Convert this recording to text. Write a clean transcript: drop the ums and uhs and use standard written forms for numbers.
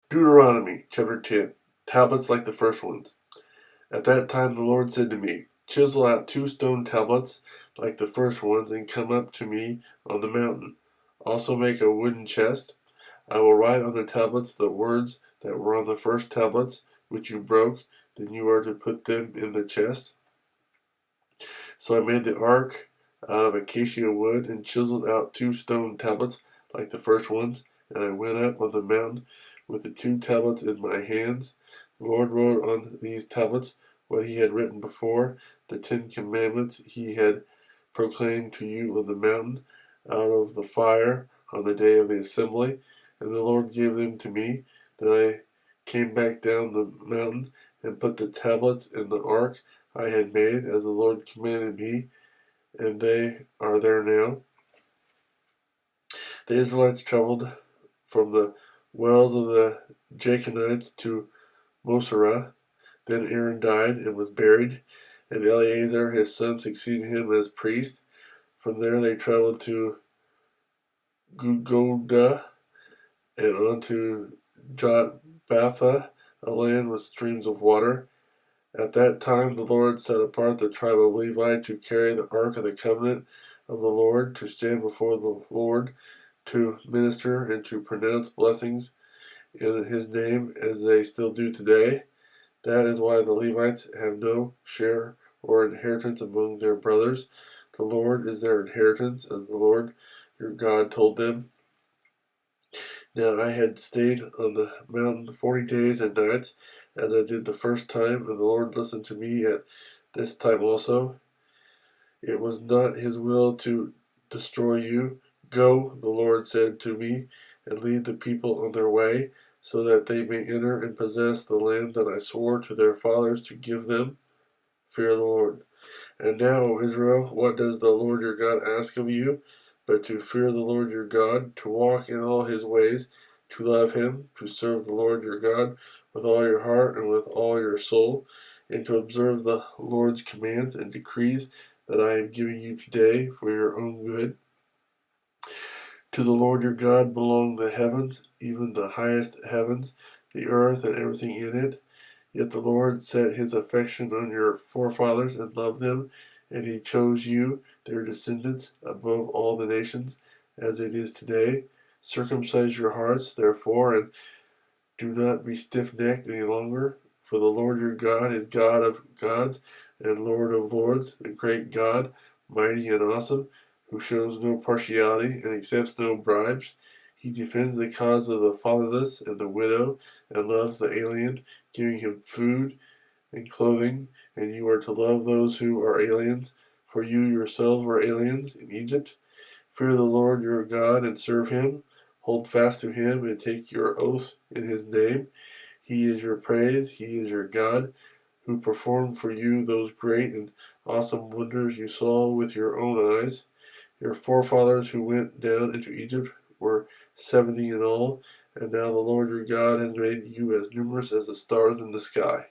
Deuteronomy chapter 10. Tablets like the first ones. At that time the Lord said to me, Chisel out 2 stone tablets like the first ones and come up to me on the mountain. Also make a wooden chest. I will write on the tablets the words that were on the first tablets, which you broke. Then you are to put them in the chest. So I made the ark out of acacia wood and chiseled out 2 stone tablets like the first ones, and I went up on the mountain with the 2 tablets in my hands. The Lord wrote on these tablets what he had written before, the 10 commandments he had proclaimed to you on the mountain out of the fire on the day of the assembly. And the Lord gave them to me. Then I came back down the mountain and put the tablets in the ark I had made, as the Lord commanded me, and they are there now. The Israelites traveled from the wells of the Jaconites to Moserah. Then Aaron died and was buried, and Eleazar his son succeeded him as priest. From there they traveled to Gugoda and on to Jotbatha, a land with streams of water. At that time the Lord set apart the tribe of Levi to carry the ark of the covenant of the Lord, to stand before the Lord, to minister and to pronounce blessings in his name, as they still do today. That is why the Levites have no share or inheritance among their brothers. The Lord is their inheritance, as the Lord your God told them. Now I had stayed on the mountain 40 days and nights, as I did the first time, and the Lord listened to me at this time also. It was not his will to destroy you. Go, the Lord said to me, and lead the people on their way, so that they may enter and possess the land that I swore to their fathers to give them. Fear the Lord. And now, O Israel, what does the Lord your God ask of you, but to fear the Lord your God, to walk in all his ways, to love him, to serve the Lord your God with all your heart and with all your soul, and to observe the Lord's commands and decrees that I am giving you today for your own good. To the Lord your God belong the heavens, even the highest heavens, the earth and everything in it. Yet the Lord set his affection on your forefathers and loved them, and he chose you, their descendants, above all the nations, as it is today. Circumcise your hearts, therefore, and do not be stiff-necked any longer, for the Lord your God is God of gods and Lord of lords, the great God, mighty and awesome, who shows no partiality and accepts no bribes. He defends the cause of the fatherless and the widow, and loves the alien, giving him food and clothing, and you are to love those who are aliens, for you yourselves were aliens in Egypt. Fear the Lord your God and serve him. Hold fast to him and take your oath in his name. He is your praise, he is your God, who performed for you those great and awesome wonders you saw with your own eyes. Your forefathers who went down into Egypt were 70 in all, and now the Lord your God has made you as numerous as the stars in the sky.